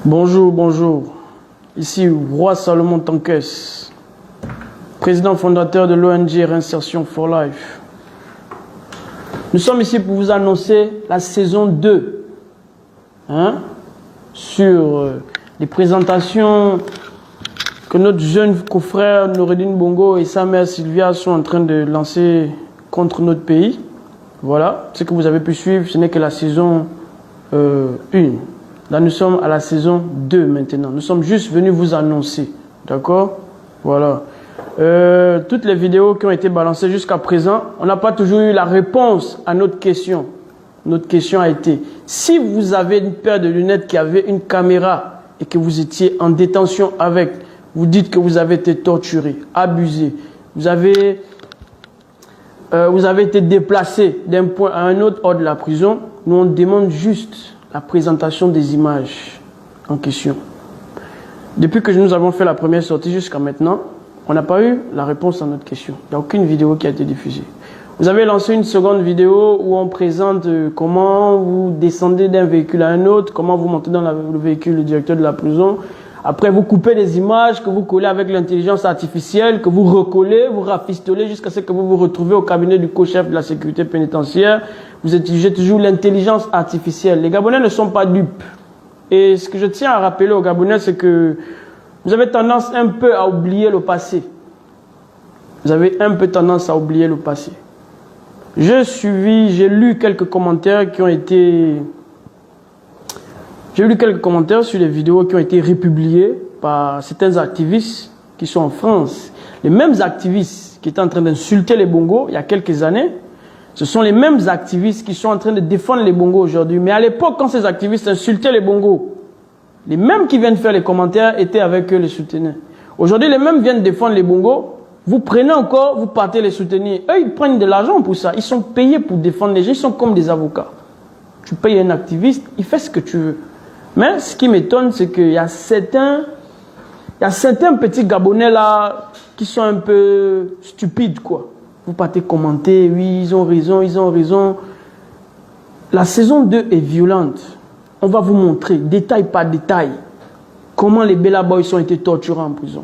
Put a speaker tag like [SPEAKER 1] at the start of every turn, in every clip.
[SPEAKER 1] Bonjour, bonjour. Ici, Roi Salomon Tankes, président fondateur de l'ONG Réinsertion for Life. Nous sommes ici pour vous annoncer la saison 2 sur les présentations que notre jeune confrère Noureddin Bongo et sa mère Sylvia sont en train de lancer contre notre pays. Voilà, ce que vous avez pu suivre, ce n'est que la saison 1. Là, nous sommes à la saison 2 maintenant. Nous sommes juste venus vous annoncer. D'accord? Voilà. Toutes les vidéos qui ont été balancées jusqu'à présent, on n'a pas toujours eu la réponse à notre question. Notre question a été, si vous avez une paire de lunettes qui avait une caméra et que vous étiez en détention avec, vous dites que vous avez été torturé, abusé, vous avez été déplacé d'un point à un autre hors de la prison, nous on demande juste la présentation des images en question. Depuis que nous avons fait la première sortie jusqu'à maintenant, on n'a pas eu la réponse à notre question. Il n'y a aucune vidéo qui a été diffusée. Vous avez lancé une seconde vidéo où on présente comment vous descendez d'un véhicule à un autre, comment vous montez dans le véhicule le directeur de la prison. Après, vous coupez des images que vous collez avec l'intelligence artificielle, que vous recollez, vous rafistolez jusqu'à ce que vous vous retrouvez au cabinet du co-chef de la sécurité pénitentiaire. Vous utilisez toujours l'intelligence artificielle. Les Gabonais ne sont pas dupes. Et ce que je tiens à rappeler aux Gabonais, c'est que vous avez tendance un peu à oublier le passé. Vous avez un peu tendance à oublier le passé. J'ai lu quelques commentaires qui ont été... J'ai lu quelques commentaires sur les vidéos qui ont été republiées par certains activistes qui sont en France. Les mêmes activistes qui étaient en train d'insulter les Bongos il y a quelques années, ce sont les mêmes activistes qui sont en train de défendre les Bongos aujourd'hui. Mais à l'époque, quand ces activistes insultaient les Bongos, les mêmes qui viennent faire les commentaires étaient avec eux, les soutenaient. Aujourd'hui, les mêmes viennent défendre les Bongos. Vous prenez encore, vous partez les soutenir. Eux, ils prennent de l'argent pour ça. Ils sont payés pour défendre les gens. Ils sont comme des avocats. Tu payes un activiste, il fait ce que tu veux. Mais ce qui m'étonne, c'est qu'il y a certains petits Gabonais là qui sont un peu stupides, quoi. Vous partez commenter, oui, ils ont raison, ils ont raison. La saison 2 est violente. On va vous montrer, détail par détail, comment les Bella Boys ont été torturés en prison.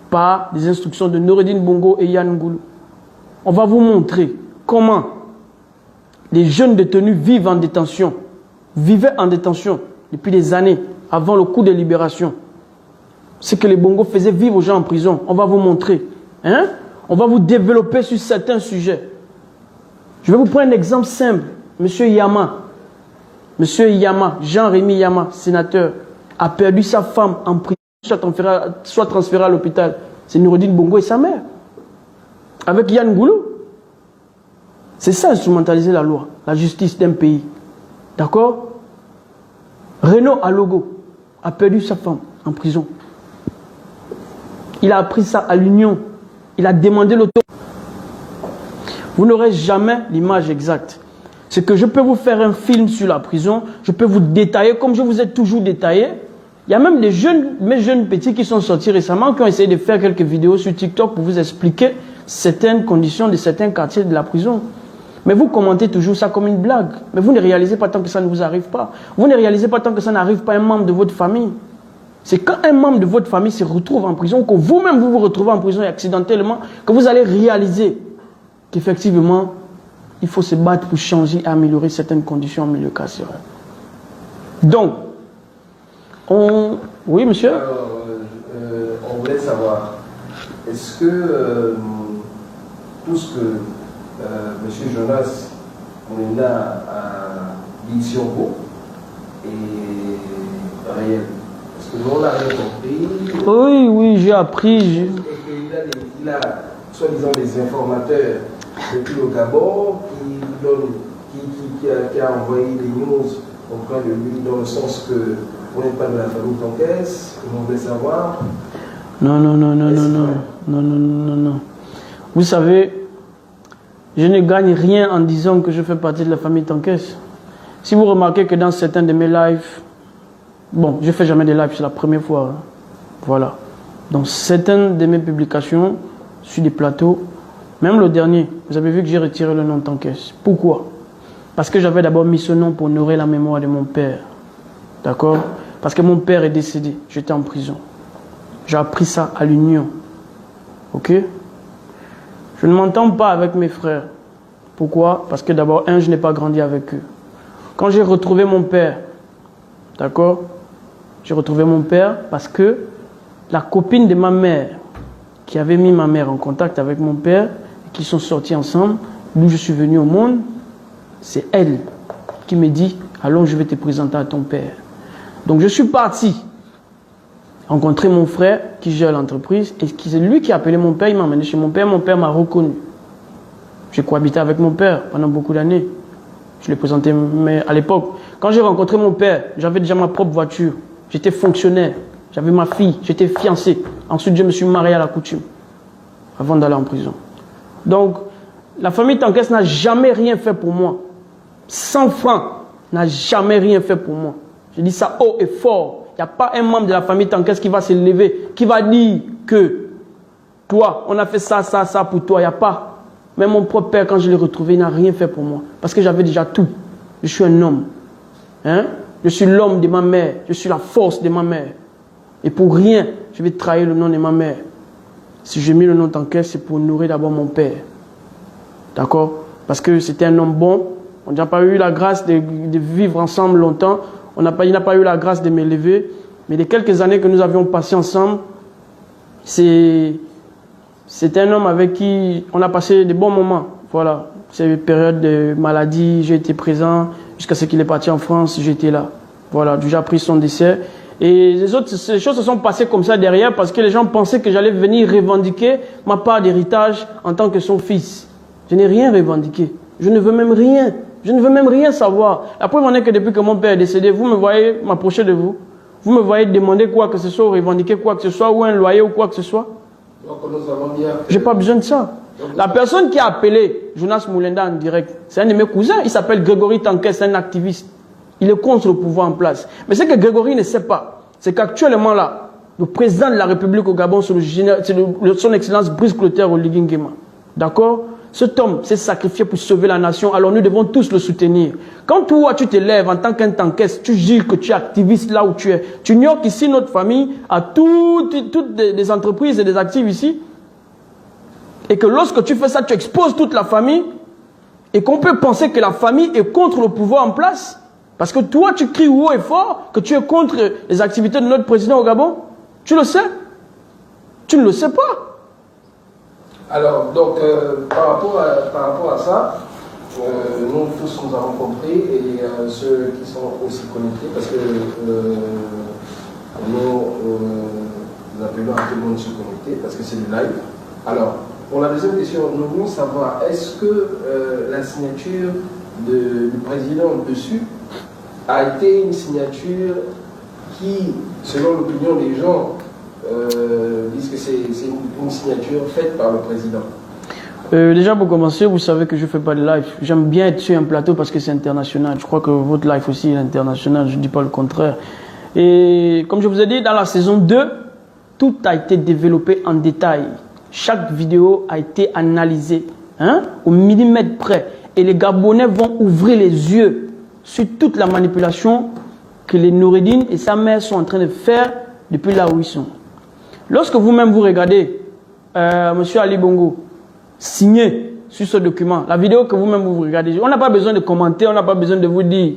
[SPEAKER 1] Par des instructions de Noureddin Bongo et Yann Goulou. On va vous montrer comment les jeunes détenus vivaient en détention depuis des années, avant le coup de libération. Ce que les Bongos faisaient vivre aux gens en prison. On va vous montrer. On va vous développer sur certains sujets. Je vais vous prendre un exemple simple. Monsieur Yama, Jean-Rémy Yama, sénateur, a perdu sa femme en prison, soit transféré à l'hôpital. C'est Noureddin Bongo et sa mère. Avec Yann Goulou. C'est ça, instrumentaliser la loi, la justice d'un pays. D'accord? Renaud Alogo a perdu sa femme en prison. Il a appris ça à l'Union. Il a demandé l'auto. Vous n'aurez jamais l'image exacte. C'est que je peux vous faire un film sur la prison, je peux vous détailler comme je vous ai toujours détaillé. Il y a même mes jeunes petits qui sont sortis récemment, qui ont essayé de faire quelques vidéos sur TikTok pour vous expliquer certaines conditions de certains quartiers de la prison. Mais vous commentez toujours ça comme une blague. Mais vous ne réalisez pas tant que ça ne vous arrive pas. Vous ne réalisez pas tant que ça n'arrive pas à un membre de votre famille. C'est quand un membre de votre famille se retrouve en prison, que vous-même vous retrouvez en prison et accidentellement, que vous allez réaliser qu'effectivement, il faut se battre pour changer et améliorer certaines conditions en milieu carcéral. Donc, oui, monsieur?
[SPEAKER 2] Alors, on voulait savoir, est-ce que tout ce que M. Jonas Moulina a dit sur vous est réel? Parce que nous, on n'a rien compris.
[SPEAKER 1] Oui, j'ai appris.
[SPEAKER 2] Et qu'il a soi-disant des informateurs depuis le Gabon qui a envoyé des news auprès de lui dans le sens que vous n'êtes pas de la famille Tankes, on voulait savoir.
[SPEAKER 1] Non. Vous savez, je ne gagne rien en disant que je fais partie de la famille Tankes. Si vous remarquez que dans certains de mes lives, bon, je ne fais jamais de lives, c'est la première fois. Voilà. Dans certaines de mes publications, sur des plateaux, même le dernier, vous avez vu que j'ai retiré le nom Tankes. Pourquoi? Parce que j'avais d'abord mis ce nom pour honorer la mémoire de mon père. D'accord? Parce que mon père est décédé. J'étais en prison. J'ai appris ça à l'Union. Ok? Je ne m'entends pas avec mes frères. Pourquoi? Parce que d'abord, je n'ai pas grandi avec eux. Quand j'ai retrouvé mon père, d'accord? J'ai retrouvé mon père parce que la copine de ma mère, qui avait mis ma mère en contact avec mon père, qui sont sortis ensemble, d'où je suis venu au monde, c'est elle qui me dit « Allons, je vais te présenter à ton père ». Donc je suis parti rencontrer mon frère qui gère l'entreprise et c'est lui qui a appelé mon père, il m'a emmené chez mon père m'a reconnu. J'ai cohabité avec mon père pendant beaucoup d'années. Je l'ai présenté, mais à l'époque, quand j'ai rencontré mon père, j'avais déjà ma propre voiture. J'étais fonctionnaire, j'avais ma fille, j'étais fiancé. Ensuite, je me suis marié à la coutume, avant d'aller en prison. Donc, la famille Tankès n'a jamais rien fait pour moi. 100 francs n'a jamais rien fait pour moi. Je dis ça haut et fort. Il n'y a pas un membre de la famille Tankès qui va se lever, qui va dire que toi, on a fait ça, ça, ça pour toi. Il n'y a pas. Même mon propre père, quand je l'ai retrouvé, il n'a rien fait pour moi. Parce que j'avais déjà tout. Je suis un homme. Hein? Je suis l'homme de ma mère. Je suis la force de ma mère. Et pour rien, je vais trahir le nom de ma mère. Si j'ai mis le nom Tankès, c'est pour nourrir d'abord mon père. D'accord? Parce que c'était un homme bon. On n'a pas eu la grâce de vivre ensemble longtemps. Il n'a pas eu la grâce de m'élever. Mais les quelques années que nous avions passées ensemble, c'était un homme avec qui on a passé de bons moments. Voilà. C'est une période de maladie, j'ai été présent. Jusqu'à ce qu'il est parti en France, j'étais là. Voilà, j'ai appris son décès. Et ces choses se sont passées comme ça derrière parce que les gens pensaient que j'allais venir revendiquer ma part d'héritage en tant que son fils. Je n'ai rien revendiqué. Je ne veux même rien. Je ne veux même rien savoir. La preuve en est que depuis que mon père est décédé, vous me voyez m'approcher de vous. Vous me voyez demander quoi que ce soit, ou revendiquer quoi que ce soit, ou un loyer ou quoi que ce soit.
[SPEAKER 2] Donc nous avons bien...
[SPEAKER 1] Je n'ai pas besoin de ça. La personne qui a appelé Jonas Moulenda en direct, c'est un de mes cousins. Il s'appelle Grégory Tankès, c'est un activiste. Il est contre le pouvoir en place. Mais ce que Grégory ne sait pas, c'est qu'actuellement là, le président de la République au Gabon, c'est son excellence Brice Clotaire Oligui Nguema. D'accord? Cet homme s'est sacrifié pour sauver la nation, alors nous devons tous le soutenir. Quand toi, tu te lèves en tant qu'un Tankès, tu dis que tu es activiste là où tu es. Tu ignores qu'ici, notre famille a toutes des entreprises et des actifs ici. Et que lorsque tu fais ça, tu exposes toute la famille. Et qu'on peut penser que la famille est contre le pouvoir en place. Parce que toi, tu cries haut et fort que tu es contre les activités de notre président au Gabon. Tu le sais? Tu ne le sais pas.
[SPEAKER 2] Alors, donc, par rapport à ça, nous tous nous avons compris, et ceux qui sont aussi connectés, parce que nous appelons à tout le monde se connecter, parce que c'est du live. Alors, pour la deuxième question, nous voulons savoir, est-ce que la signature du président dessus a été une signature qui, selon l'opinion des gens, disent que c'est une signature faite par le président?
[SPEAKER 1] Déjà pour commencer, vous savez que je ne fais pas de live. J'aime bien être sur un plateau parce que c'est international. Je crois que votre live aussi est international, je ne dis pas le contraire. Et comme je vous ai dit, dans la saison 2, tout a été développé en détail. Chaque vidéo a été analysée au millimètre près. Et les Gabonais vont ouvrir les yeux sur toute la manipulation que les Noureddin et sa mère sont en train de faire depuis là où ils sont. Lorsque vous-même vous regardez M. Ali Bongo signer sur ce document, la vidéo que vous-même vous regardez, on n'a pas besoin de commenter, on n'a pas besoin de vous dire,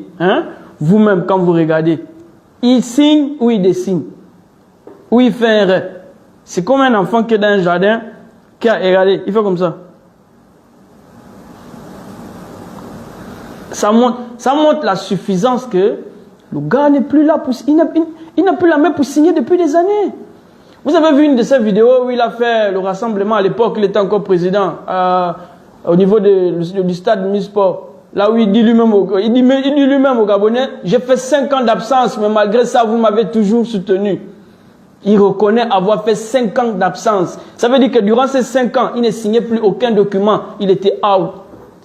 [SPEAKER 1] vous-même quand vous regardez, il signe ou il dessine, ou il fait un rêve. C'est comme un enfant qui est dans un jardin, qui a regardé, il fait comme ça. Ça montre la suffisance que le gars n'est plus là pour... Il n'a plus la main pour signer depuis des années. Vous avez vu une de ces vidéos où il a fait le rassemblement à l'époque, il était encore président, au niveau du stade Misport. Là où il dit lui-même au Gabonais, j'ai fait 5 ans d'absence, mais malgré ça, vous m'avez toujours soutenu. Il reconnaît avoir fait 5 ans d'absence. Ça veut dire que durant ces 5 ans, il ne signait plus aucun document. Il était out.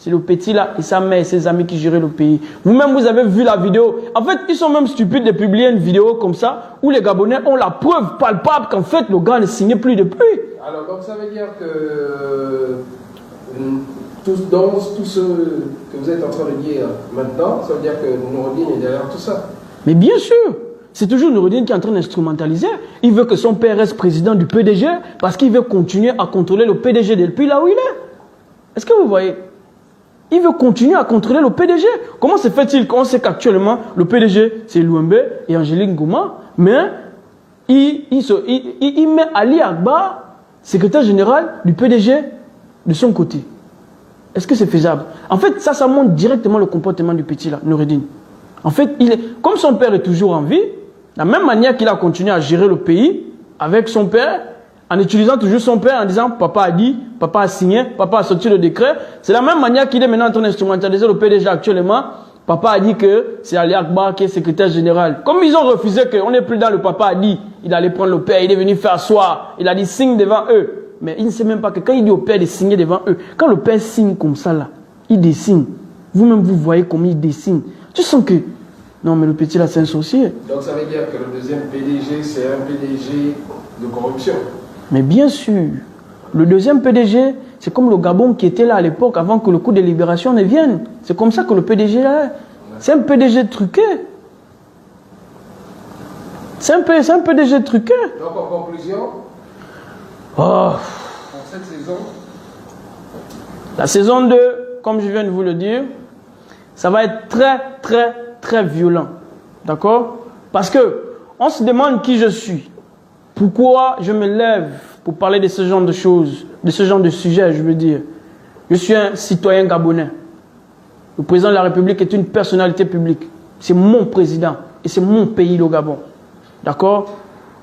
[SPEAKER 1] C'est le petit là et sa mère et ses amis qui géraient le pays. Vous-même, vous avez vu la vidéo. En fait, ils sont même stupides de publier une vidéo comme ça où les Gabonais ont la preuve palpable qu'en fait, le gars ne signait plus depuis.
[SPEAKER 2] Alors, donc ça veut dire que tout ce que vous êtes en train de dire maintenant, ça veut dire que Noureddin est derrière tout ça.
[SPEAKER 1] Mais bien sûr. c'est toujours Noureddine qui est en train d'instrumentaliser. Il veut que son père reste président du PDG parce qu'il veut continuer à contrôler le PDG depuis là où il est. Est-ce que vous voyez? Il veut continuer à contrôler le PDG. Comment se fait-il qu'on sait qu'actuellement, le PDG, c'est Louembe et Angélique Ngouma, mais il met Ali Agba, secrétaire général du PDG, de son côté? Est-ce que c'est faisable? En fait, ça montre directement le comportement du petit là, Noureddine. En fait, comme son père est toujours en vie, la même manière qu'il a continué à gérer le pays avec son père, en utilisant toujours son père, en disant papa a dit, papa a signé, papa a sorti le décret. C'est la même manière qu'il est maintenant en train d'instrumentaliser le PDG actuellement. Papa a dit que c'est Ali Agba qui est secrétaire général. Comme ils ont refusé qu'on n'est plus dans le papa a dit, il allait prendre le père, il est venu faire asseoir, il a dit signe devant eux. Mais il ne sait même pas que quand il dit au père de signer devant eux, quand le père signe comme ça là, il dessine. Vous-même vous voyez comment il dessine. Tu sens que, non mais le petit là c'est un sorcier.
[SPEAKER 2] Donc ça veut dire que le deuxième PDG c'est un PDG de corruption. Mais
[SPEAKER 1] bien sûr, le deuxième PDG, c'est comme le Gabon qui était là à l'époque avant que le coup de libération ne vienne. C'est comme ça que le PDG là, c'est un PDG truqué. C'est un PDG truqué.
[SPEAKER 2] Donc en conclusion,
[SPEAKER 1] pour
[SPEAKER 2] cette saison,
[SPEAKER 1] la saison 2, comme je viens de vous le dire, ça va être très très très violent. D'accord? Parce que on se demande qui je suis. Pourquoi je me lève pour parler de ce genre de choses, de ce genre de sujet, je veux dire. Je suis un citoyen gabonais. Le président de la République est une personnalité publique. C'est mon président et c'est mon pays, le Gabon. D'accord?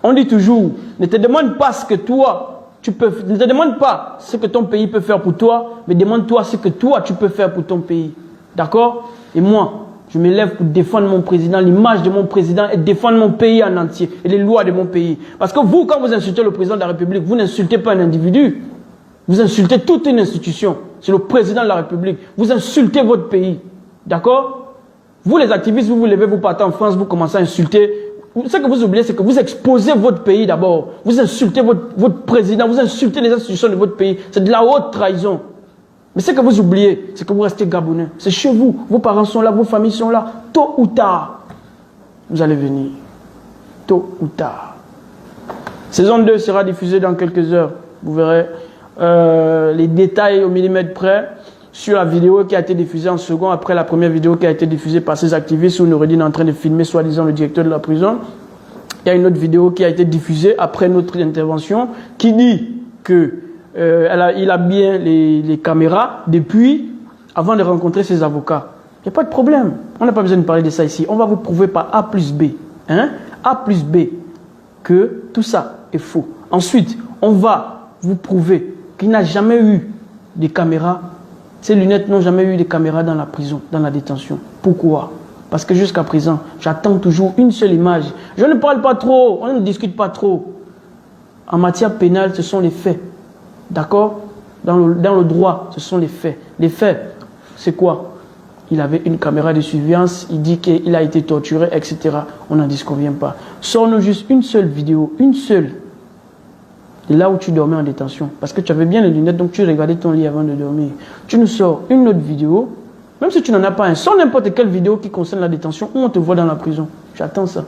[SPEAKER 1] On dit toujours, ne te demande pas ce que toi, tu peux, ne te demande pas ce que ton pays peut faire pour toi, mais demande-toi ce que toi, tu peux faire pour ton pays. D'accord? Et moi, je me lève pour défendre mon président, l'image de mon président et défendre mon pays en entier et les lois de mon pays. Parce que vous, quand vous insultez le président de la République, vous n'insultez pas un individu. Vous insultez toute une institution. C'est le président de la République. Vous insultez votre pays. D'accord? Vous, les activistes, vous vous levez, vous partez en France, vous commencez à insulter. Ce que vous oubliez, c'est que vous exposez votre pays d'abord. Vous insultez votre président, vous insultez les institutions de votre pays. C'est de la haute trahison. Mais ce que vous oubliez, c'est que vous restez gabonais. C'est chez vous. Vos parents sont là, vos familles sont là. Tôt ou tard, vous allez venir. Tôt ou tard. Saison 2 sera diffusée dans quelques heures. Vous verrez les détails au millimètre près sur la vidéo qui a été diffusée en second après la première vidéo qui a été diffusée par ces activistes où Noureddine est en train de filmer soi-disant le directeur de la prison. Il y a une autre vidéo qui a été diffusée après notre intervention qui dit que il a bien les caméras depuis avant de rencontrer ses avocats. Il n'y a pas de problème. On n'a pas besoin de parler de ça ici. On va vous prouver par A plus B. Hein? A plus B que tout ça est faux. Ensuite, on va vous prouver qu'il n'a jamais eu de caméras. Ces lunettes n'ont jamais eu de caméras dans la prison, dans la détention. Pourquoi? Parce que jusqu'à présent, j'attends toujours une seule image. Je ne parle pas trop, on ne discute pas trop. En matière pénale, ce sont les faits. D'accord? Dans le droit, ce sont les faits. Les faits, c'est quoi? Il avait une caméra de surveillance, il dit qu'il a été torturé, etc. On n'en disconvient pas. Sors-nous juste une seule vidéo, une seule, de là où tu dormais en détention. Parce que tu avais bien les lunettes, donc tu regardais ton lit avant de dormir. Tu nous sors une autre vidéo, même si tu n'en as pas un, sors n'importe quelle vidéo qui concerne la détention, où on te voit dans la prison. J'attends ça.